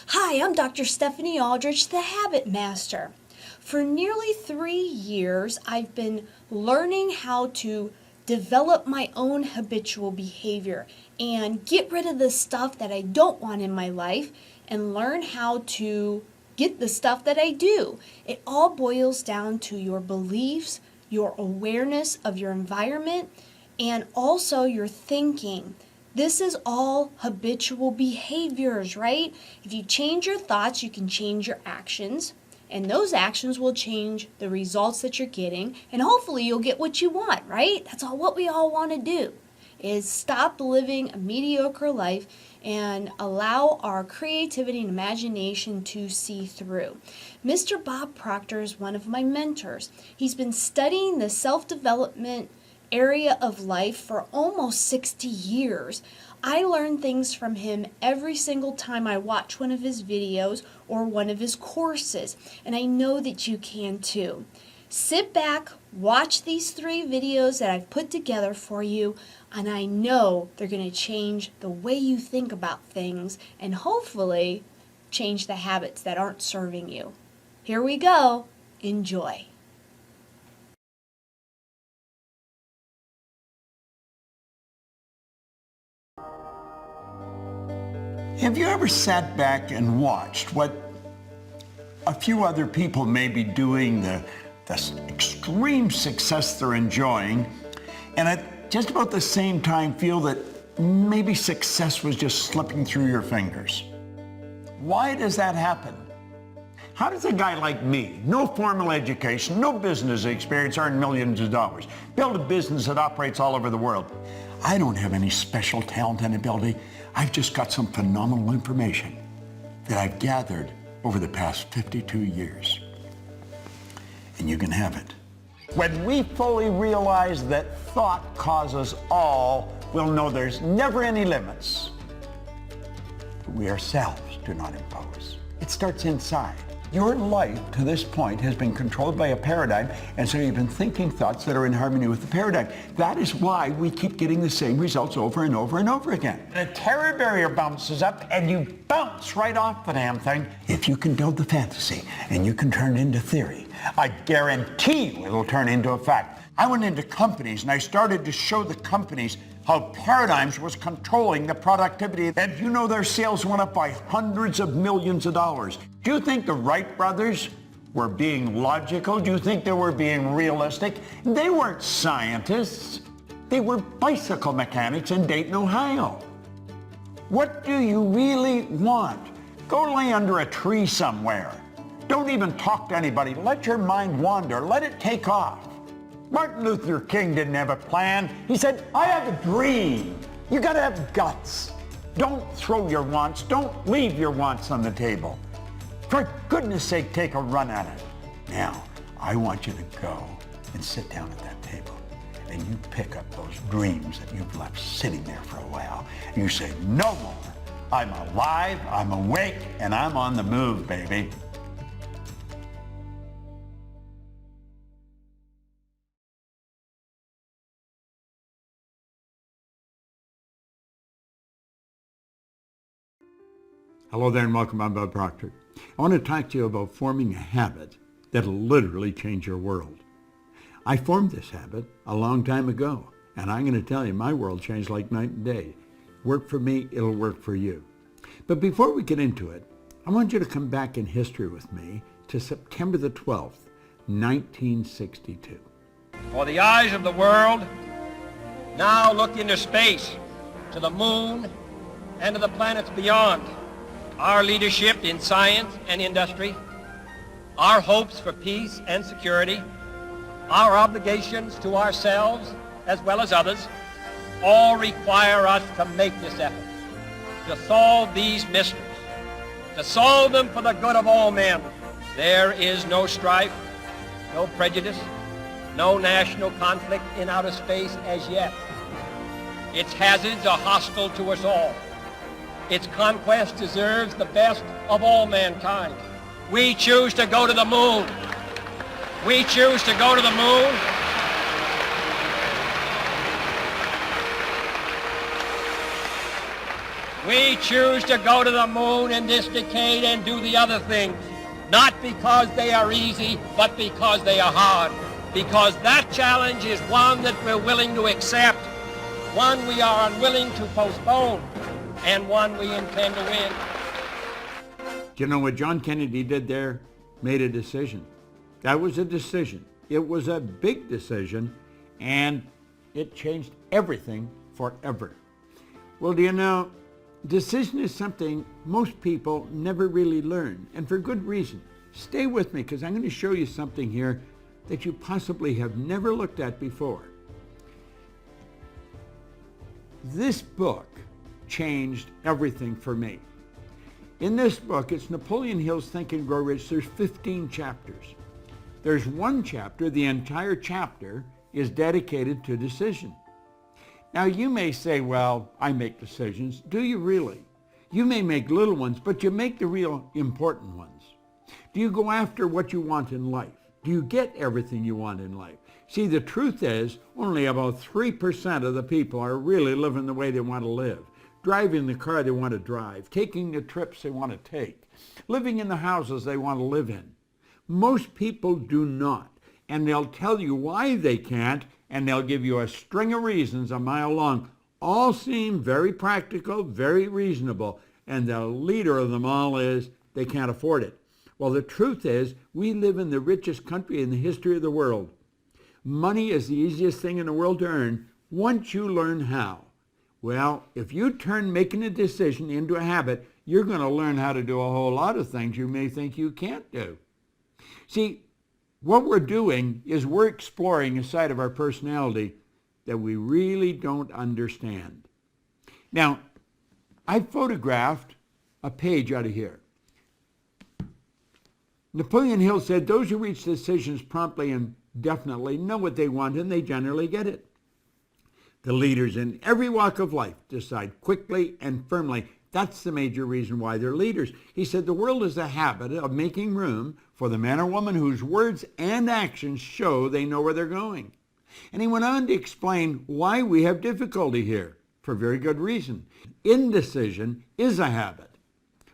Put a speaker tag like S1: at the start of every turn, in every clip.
S1: Hi, I'm Dr. Stephanie Aldrich, the Habit Master. For nearly 3 years, I've been learning how to develop my own habitual behavior and get rid of the stuff that I don't want in my life and learn how to get the stuff that I do. It all boils down to your beliefs, your awareness of your environment, and also your thinking. This is all habitual behaviors, right? If you change your thoughts, you can change your actions, and those actions will change the results that you're getting, and hopefully you'll get what you want, right? That's all what we all want to do, is stop living a mediocre life and allow our creativity and imagination to see through. Mr. Bob Proctor is one of my mentors. He's been studying the self-development area of life for almost 60 years. I learn things from him every single time I watch one of his videos or one of his courses, and I know that you can too. Sit back, watch these 3 videos that I've put together for you, and I know they're going to change the way you think about things and hopefully change the habits that aren't serving you. Here we go. Enjoy.
S2: Have you ever sat back and watched what a few other people may be doing, the extreme success they're enjoying, and at just about the same time feel that maybe success was just slipping through your fingers? Why does that happen? How does a guy like me, no formal education, no business experience, earn millions of dollars, build a business that operates all over the world? I don't have any special talent and ability. I've just got some phenomenal information that I've gathered over the past 52 years. And you can have it. When we fully realize that thought causes all, we'll know there's never any limits. We ourselves do not impose. It starts inside. Your life to this point has been controlled by a paradigm, and so you've been thinking thoughts that are in harmony with the paradigm. That is why we keep getting the same results over and over and over again. The terror barrier bounces up, and you bounce right off the damn thing. If you can build the fantasy, and you can turn it into theory, I guarantee you it'll turn into a fact. I went into companies, and I started to show the companies how paradigms was controlling the productivity. And you know their sales went up by hundreds of millions of dollars. Do you think the Wright brothers were being logical? Do you think they were being realistic? They weren't scientists. They were bicycle mechanics in Dayton, Ohio. What do you really want? Go lay under a tree somewhere. Don't even talk to anybody. Let your mind wander. Let it take off. Martin Luther King didn't have a plan. He said, I have a dream. You gotta have guts. Don't throw your wants. Don't leave your wants on the table. For goodness sake, take a run at it. Now, I want you to go and sit down at that table and you pick up those dreams that you've left sitting there for a while. And you say, no more. I'm alive, I'm awake, and I'm on the move, baby. Hello there and welcome. I'm Bob Proctor. I want to talk to you about forming a habit that'll literally change your world. I formed this habit a long time ago, and I'm going to tell you, my world changed like night and day. Work for me, it'll work for you. But before we get into it, I want you to come back in history with me to September the 12th, 1962.
S3: For the eyes of the world now look into space, to the moon, and to the planets beyond. Our leadership in science and industry, our hopes for peace and security, our obligations to ourselves as well as others, all require us to make this effort, to solve these mysteries, to solve them for the good of all men. There is no strife, no prejudice, no national conflict in outer space as yet. Its hazards are hostile to us all. Its conquest deserves the best of all mankind. We choose to go to the moon. We choose to go to the moon. We choose to go to the moon in this decade and do the other things, not because they are easy, but because they are hard. Because that challenge is one that we're willing to accept, one we are unwilling to postpone, and one we intend to win.
S2: You know what John Kennedy did there? Made a decision. That was a decision. It was a big decision, and it changed everything forever. Well, do you know, decision is something most people never really learn, and for good reason. Stay with me, because I'm going to show you something here that you possibly have never looked at before. This book changed everything for me. In this book, it's Napoleon Hill's Think and Grow Rich. There's 15 chapters. There's one chapter, the entire chapter, is dedicated to decision. Now you may say, well, I make decisions. Do you really? You may make little ones, but you make the real important ones. Do you go after what you want in life? Do you get everything you want in life? See, the truth is, only about 3% of the people are really living the way they want to live, driving the car they want to drive, taking the trips they want to take, living in the houses they want to live in. Most people do not, and they'll tell you why they can't, and they'll give you a string of reasons a mile long. All seem very practical, very reasonable, and the leader of them all is they can't afford it. Well, the truth is, we live in the richest country in the history of the world. Money is the easiest thing in the world to earn once you learn how. Well, if you turn making a decision into a habit, you're going to learn how to do a whole lot of things you may think you can't do. See, what we're doing is we're exploring a side of our personality that we really don't understand. Now, I photographed a page out of here. Napoleon Hill said, those who reach decisions promptly and definitely know what they want, and they generally get it. The leaders in every walk of life decide quickly and firmly. That's the major reason why they're leaders. He said the world is a habit of making room for the man or woman whose words and actions show they know where they're going. And he went on to explain why we have difficulty here, for very good reason. Indecision is a habit,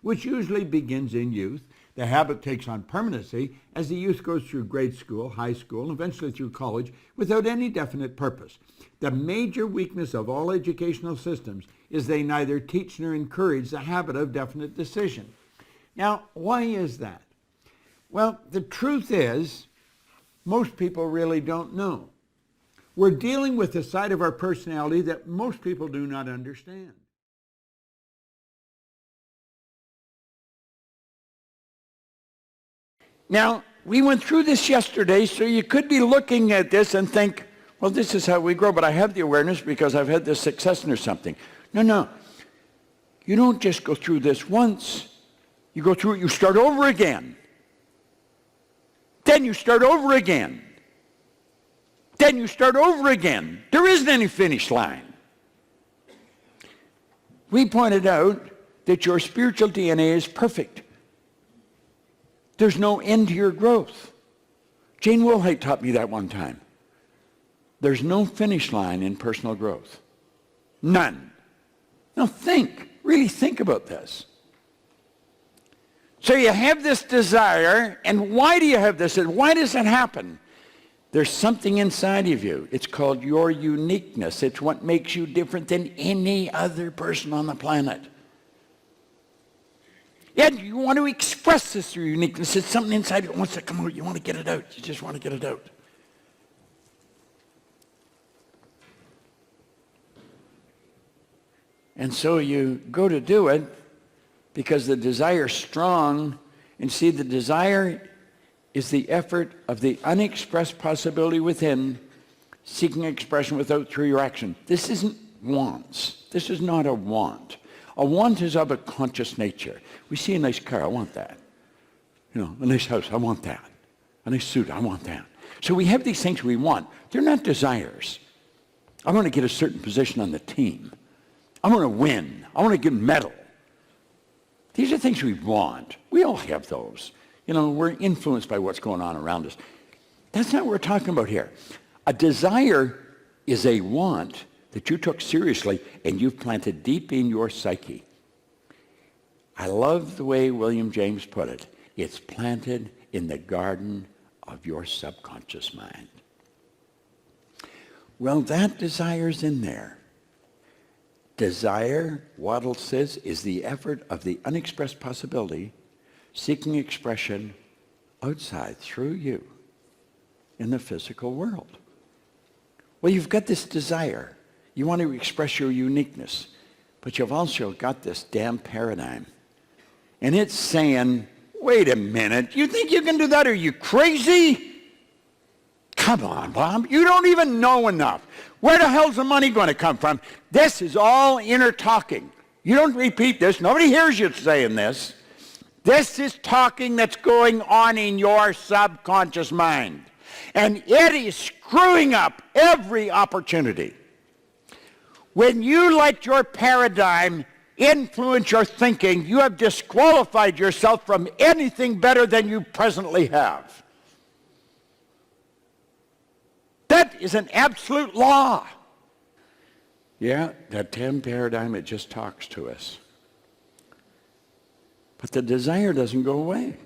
S2: which usually begins in youth. The habit takes on permanency as the youth goes through grade school, high school, and eventually through college without any definite purpose. The major weakness of all educational systems is they neither teach nor encourage the habit of definite decision. Now, why is that? Well, the truth is, most people really don't know. We're dealing with a side of our personality that most people do not understand. Now, we went through this yesterday, so you could be looking at this and think, well, this is how we grow, but I have the awareness because I've had this success or something. No. You don't just go through this once. You go through it, you start over again. Then you start over again. Then you start over again. There isn't any finish line. We pointed out that your spiritual DNA is perfect. There's no end to your growth. Jane Wilhite taught me that one time. There's no finish line in personal growth. None. Now really think about this. So you have this desire, and why do you have this? Why does it happen? There's something inside of you. It's called your uniqueness. It's what makes you different than any other person on the planet. And you want to express this through uniqueness. It's something inside that wants to come out. You want to get it out. You just want to get it out. And so you go to do it because the desire's strong. And see, the desire is the effort of the unexpressed possibility within, seeking expression without through your action. This isn't wants. This is not a want. A want is of a conscious nature. We see a nice car, I want that. A nice house, I want that. A nice suit, I want that. So we have these things we want. They're not desires. I want to get a certain position on the team. I want to win. I want to get a medal. These are things we want. We all have those. We're influenced by what's going on around us. That's not what we're talking about here. A desire is a want that you took seriously and you've planted deep in your psyche.
S4: I love the way William James put it. It's planted in the garden of your subconscious mind. Well, that desire's in there. Desire, Waddell says, is the effort of the unexpressed possibility seeking expression outside through you in the physical world. Well, you've got this desire. You want to express your uniqueness, but you've also got this damn paradigm. And it's saying, wait a minute, you think you can do that? Are you crazy? Come on, Bob, you don't even know enough. Where the hell's the money going to come from? This is all inner talking. You don't repeat this. Nobody hears you saying this. This is talking that's going on in your subconscious mind. And it is screwing up every opportunity. When you let your paradigm influence your thinking, you have disqualified yourself from anything better than you presently have. That is an absolute law. Yeah, that 10 paradigm, it just talks to us. But the desire doesn't go away.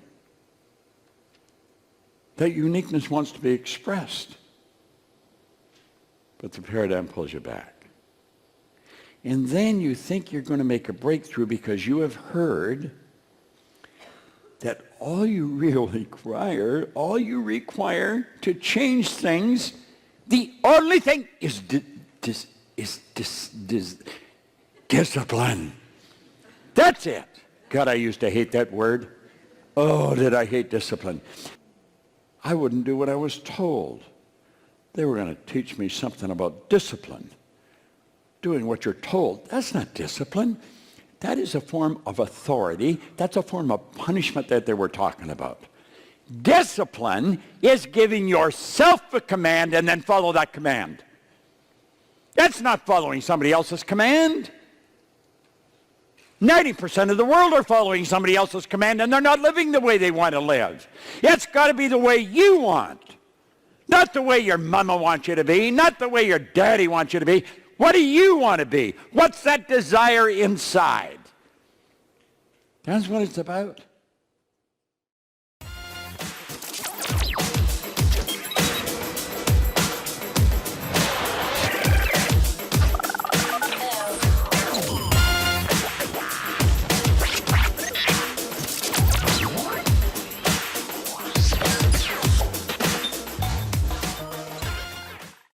S4: That uniqueness wants to be expressed. But the paradigm pulls you back. And then you think you're going to make a breakthrough because you have heard that all you require to change things, the only thing is discipline. That's it. God, I used to hate that word. Oh, did I hate discipline. I wouldn't do what I was told. They were going to teach me something about discipline. Doing what you're told, that's not discipline. That is a form of authority. That's a form of punishment that they were talking about. Discipline is giving yourself a command and then follow that command. That's not following somebody else's command. 90% of the world are following somebody else's command and they're not living the way they want to live. It's got to be the way you want. Not the way your mama wants you to be, not the way your daddy wants you to be. What do you want to be? What's that desire inside? That's what it's about.